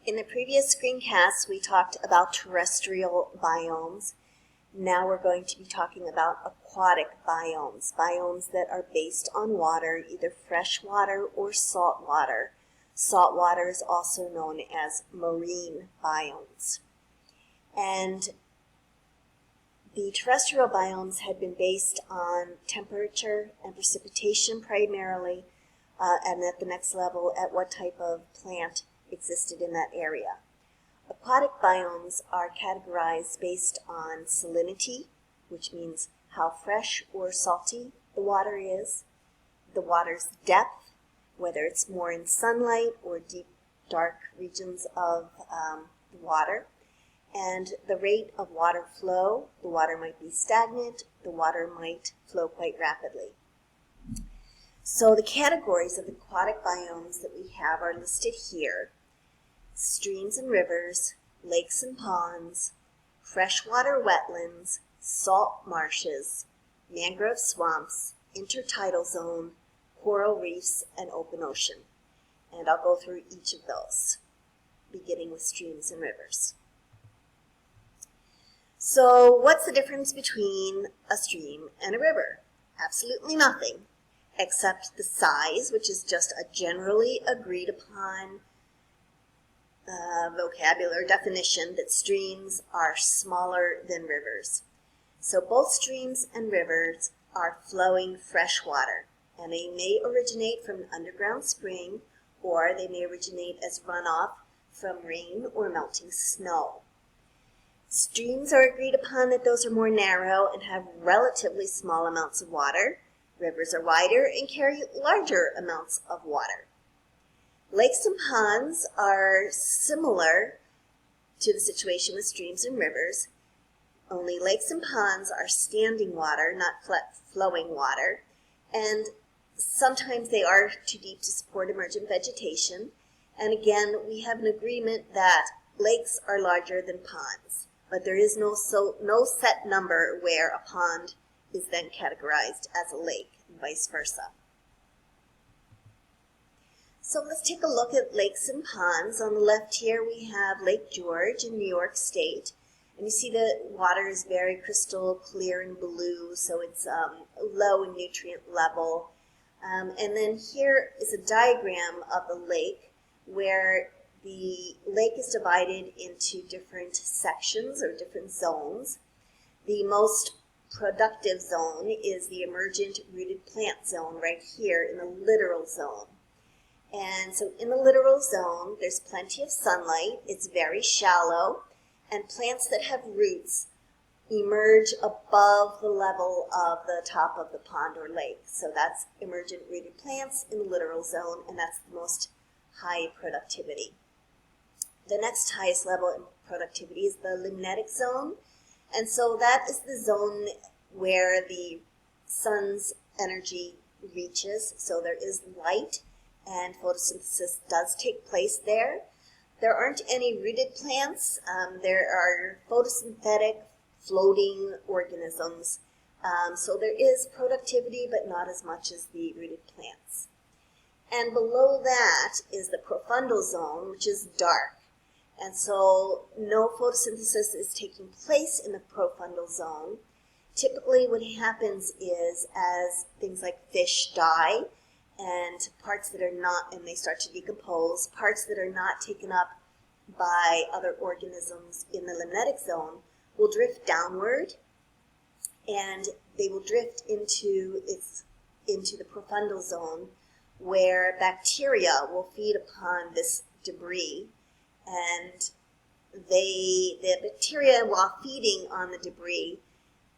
In the previous screencast, we talked about terrestrial biomes. Now we're going to be talking about aquatic biomes, biomes that are based on water, either fresh water or salt water. Salt water is also known as marine biomes. And the terrestrial biomes had been based on temperature and precipitation primarily, and at the next level, at what type of plant existed in that area. Aquatic biomes are categorized based on salinity, which means how fresh or salty the water is, the water's depth, whether it's more in sunlight or deep, dark regions of the water, and the rate of water flow. The water might be stagnant, the water might flow quite rapidly. So the categories of aquatic biomes that we have are listed here: streams and rivers, lakes and ponds, freshwater wetlands, salt marshes, mangrove swamps, intertidal zone, coral reefs, and open ocean. And I'll go through each of those, beginning with streams and rivers. So what's the difference between a stream and a river? Absolutely nothing, except the size, which is just a generally agreed upon vocabulary definition that streams are smaller than rivers. So both streams and rivers are flowing fresh water, and they may originate from an underground spring, or they may originate as runoff from rain or melting snow. Streams are agreed upon that those are more narrow and have relatively small amounts of water. Rivers are wider and carry larger amounts of water. Lakes and ponds are similar to the situation with streams and rivers, only lakes and ponds are standing water, not flowing water, and sometimes they are too deep to support emergent vegetation. And again, we have an agreement that lakes are larger than ponds, but there is no set number where a pond is then categorized as a lake and vice versa. So let's take a look at lakes and ponds. On the left here we have Lake George in New York State. And you see the water is very crystal clear and blue, so it's low in nutrient level. And then here is a diagram of the lake where the lake is divided into different sections or different zones. The most productive zone is the emergent rooted plant zone right here in the littoral zone. And so in the littoral zone, there's plenty of sunlight, it's very shallow, and plants that have roots emerge above the level of the top of the pond or lake. So that's emergent rooted plants in the littoral zone, and that's the most high productivity. The next highest level in productivity is the limnetic zone, and so that is the zone where the sun's energy reaches, so there is light, and photosynthesis does take place there. There aren't any rooted plants. There are photosynthetic floating organisms. So there is productivity, but not as much as the rooted plants. And below that is the profundal zone, which is dark. And so no photosynthesis is taking place in the profundal zone. Typically what happens is as things like fish die, and parts that are not, and they start to decompose, parts that are not taken up by other organisms in the limnetic zone will drift downward, and they will drift into the profundal zone, where bacteria will feed upon this debris, and the bacteria, while feeding on the debris,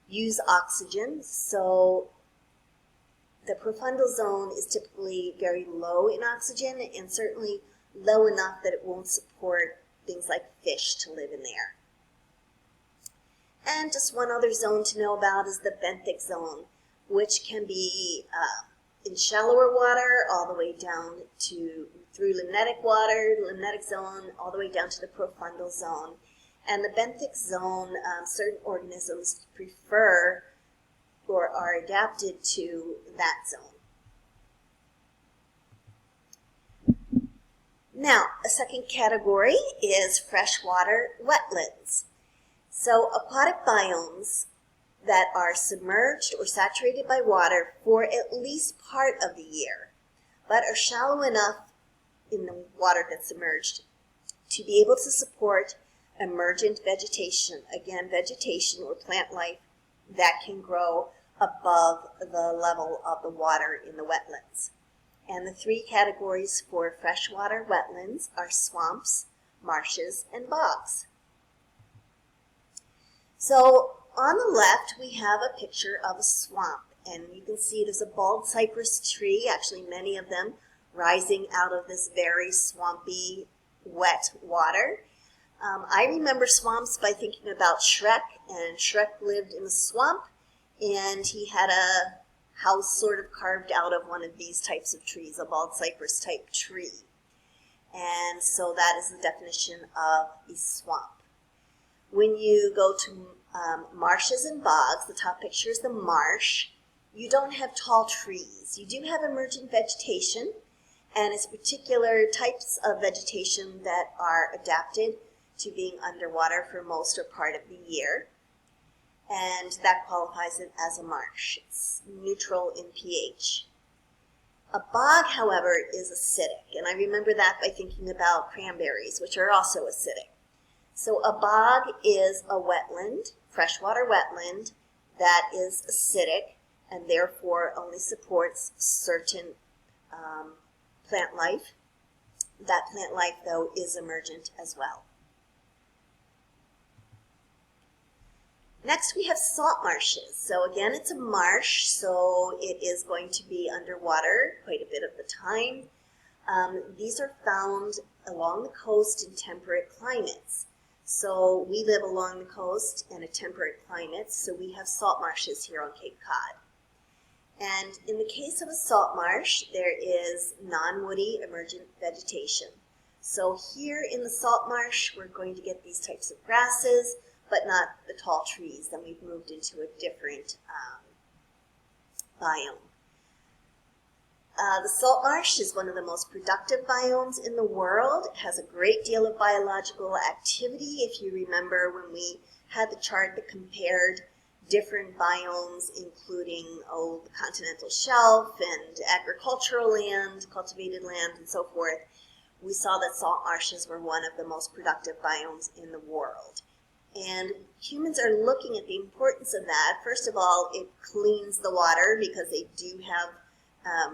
use oxygen. So the profundal zone is typically very low in oxygen, and certainly low enough that it won't support things like fish to live in there. And just one other zone to know about is the benthic zone, which can be in shallower water all the way down to, through limnetic water, limnetic zone, all the way down to the profundal zone. And the benthic zone, certain organisms prefer or are adapted to that zone. Now, a second category is freshwater wetlands. So aquatic biomes that are submerged or saturated by water for at least part of the year, but are shallow enough in the water that's submerged to be able to support emergent vegetation, again, vegetation or plant life that can grow above the level of the water in the wetlands. And the three categories for freshwater wetlands are swamps, marshes, and bogs. So on the left, we have a picture of a swamp, and you can see there's a bald cypress tree, actually many of them, rising out of this very swampy, wet water. I remember swamps by thinking about Shrek, and Shrek lived in a swamp, and he had a house sort of carved out of one of these types of trees, a bald cypress type tree. And so that is the definition of a swamp. When you go to marshes and bogs, the top picture is the marsh, you don't have tall trees. You do have emergent vegetation, and it's particular types of vegetation that are adapted to being underwater for most or part of the year. And that qualifies it as a marsh. It's neutral in pH. A bog, however, is acidic, and I remember that by thinking about cranberries, which are also acidic. So a bog is a wetland, freshwater wetland, that is acidic and therefore only supports certain plant life. That plant life, though, is emergent as well. Next, we have salt marshes. So again, it's a marsh, so it is going to be underwater quite a bit of the time. These are found along the coast in temperate climates. So we live along the coast in a temperate climate, so we have salt marshes here on Cape Cod. And in the case of a salt marsh, there is non-woody emergent vegetation. So here in the salt marsh, we're going to get these types of grasses, but not the tall trees. Then we've moved into a different biome. The salt marsh is one of the most productive biomes in the world. It has a great deal of biological activity. If you remember when we had the chart that compared different biomes, including the continental shelf and agricultural land, cultivated land, and so forth, we saw that salt marshes were one of the most productive biomes in the world. And humans are looking at the importance of that. First of all, it cleans the water because they do have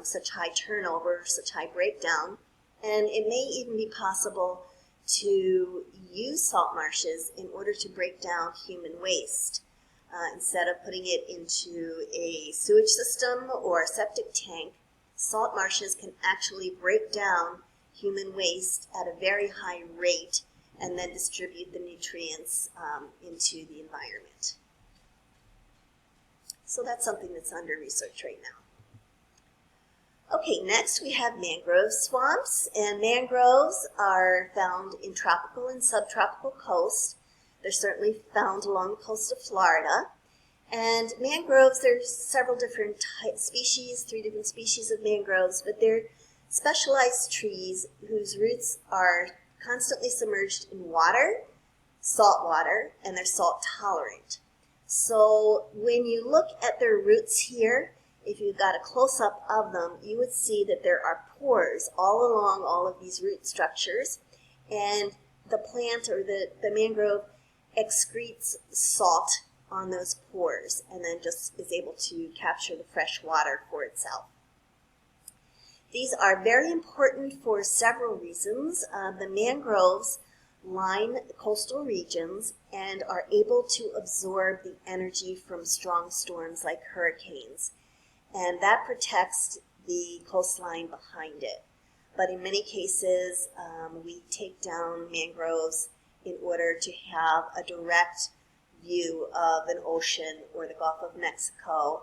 such high turnover, such high breakdown. And it may even be possible to use salt marshes in order to break down human waste. Instead of putting it into a sewage system or a septic tank, salt marshes can actually break down human waste at a very high rate and then distribute the nutrients into the environment. So that's something that's under research right now. Okay, next we have mangrove swamps, and mangroves are found in tropical and subtropical coasts. They're certainly found along the coast of Florida. And mangroves, there's several different species, 3 different species of mangroves, but they're specialized trees whose roots are constantly submerged in water, salt water, and they're salt tolerant. So when you look at their roots here, if you've got a close-up of them, you would see that there are pores all along all of these root structures, and the plant or the mangrove excretes salt on those pores and then just is able to capture the fresh water for itself. These are very important for several reasons. The mangroves line the coastal regions and are able to absorb the energy from strong storms like hurricanes, and that protects the coastline behind it. But in many cases, we take down mangroves in order to have a direct view of an ocean or the Gulf of Mexico,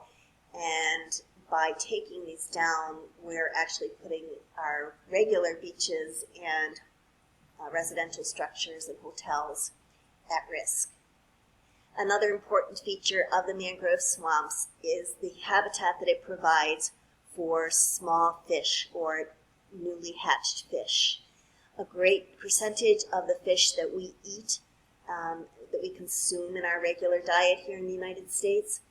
and by taking these down, we're actually putting our regular beaches and residential structures and hotels at risk. Another important feature of the mangrove swamps is the habitat that it provides for small fish or newly hatched fish. a great percentage of the fish that we eat, that we consume in our regular diet here in the United States,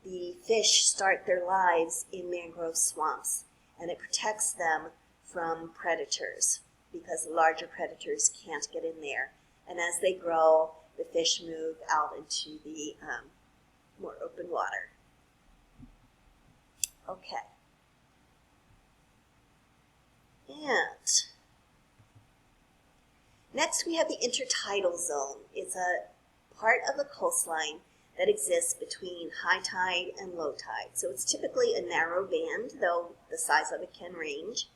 the fish start their lives in mangrove swamps, and it protects them from predators because the larger predators can't get in there. And as they grow, the fish move out into the more open water. Okay. And next we have the intertidal zone. It's a part of the coastline that exists between high tide and low tide. So it's typically a narrow band, though the size of it can range.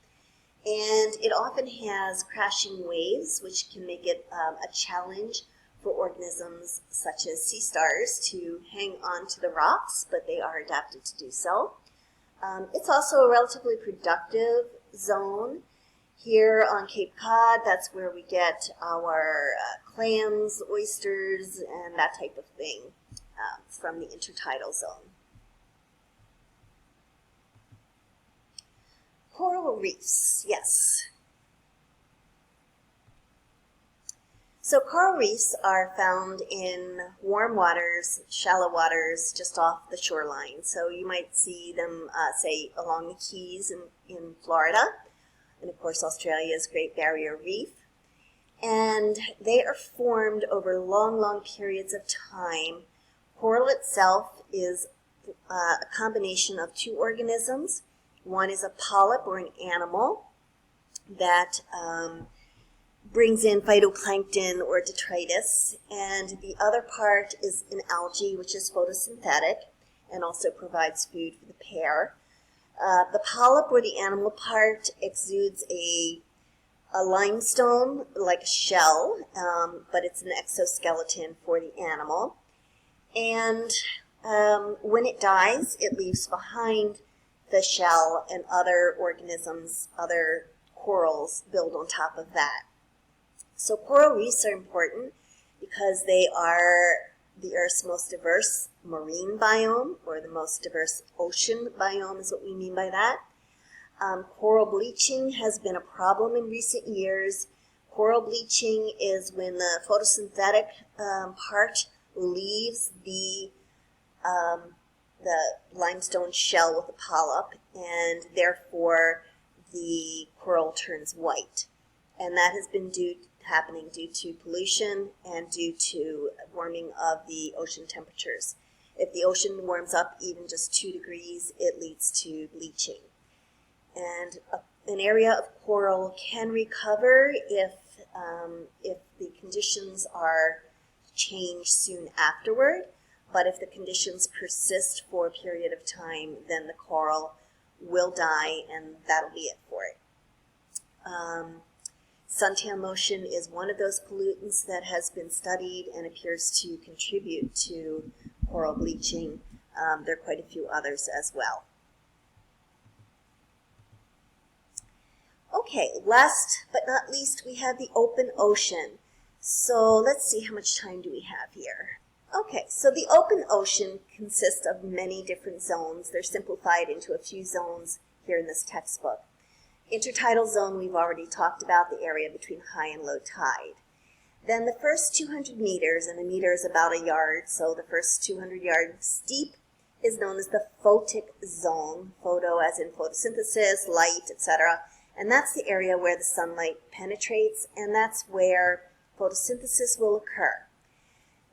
And it often has crashing waves, which can make it a challenge for organisms such as sea stars to hang on to the rocks, but they are adapted to do so. It's also a relatively productive zone. Here on Cape Cod, that's where we get our clams, oysters, and that type of thing from the intertidal zone. Coral reefs, yes. So coral reefs are found in warm waters, shallow waters, just off the shoreline. So you might see them, say, along the Keys in Florida, and of course Australia's Great Barrier Reef. And they are formed over long, long periods of time. Coral itself is a combination of two organisms. One is a polyp, or an animal, that brings in phytoplankton or detritus, and the other part is an algae, which is photosynthetic and also provides food for the pair. The polyp, or the animal part, exudes a limestone like a shell, but it's an exoskeleton for the animal. And when it dies, it leaves behind the shell, and other organisms, other corals, build on top of that. So coral reefs are important because they are the Earth's most diverse marine biome, or the most diverse ocean biome is what we mean by that. Coral bleaching has been a problem in recent years. Coral bleaching is when the photosynthetic part leaves the limestone shell with the polyp, and therefore the coral turns white. And that has been happening due to pollution and due to warming of the ocean temperatures. If the ocean warms up even just 2 degrees, it leads to bleaching. And an area of coral can recover if the conditions are changed soon afterward. But if the conditions persist for a period of time, then the coral will die, and that'll be it for it. Suntan lotion is one of those pollutants that has been studied and appears to contribute to coral bleaching. There are quite a few others as well. Okay, last but not least, we have the open ocean. So let's see, how much time do we have here? Okay, so the open ocean consists of many different zones. They're simplified into a few zones here in this textbook. Intertidal zone, we've already talked about, the area between high and low tide. Then the first 200 meters, and a meter is about a yard, so the first 200 yards deep is known as the photic zone. Photo as in photosynthesis, light, etc. And that's the area where the sunlight penetrates, and that's where photosynthesis will occur.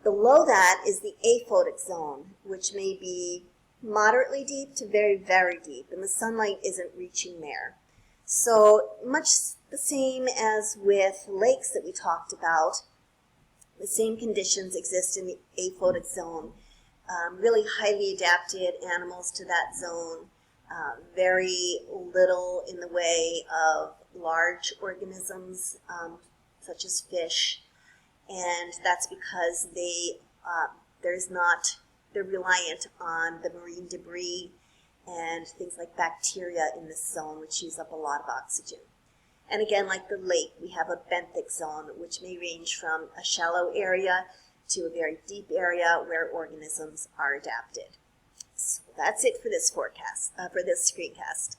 Below that is the aphotic zone, which may be moderately deep to very, very deep, and the sunlight isn't reaching there. So much the same as with lakes that we talked about, the same conditions exist in the aphotic zone. Really highly adapted animals to that zone, very little in the way of large organisms such as fish, and that's because they're reliant on the marine debris and things like bacteria in this zone, which use up a lot of oxygen. And again, like the lake, we have a benthic zone, which may range from a shallow area to a very deep area where organisms are adapted. So that's it for this screencast.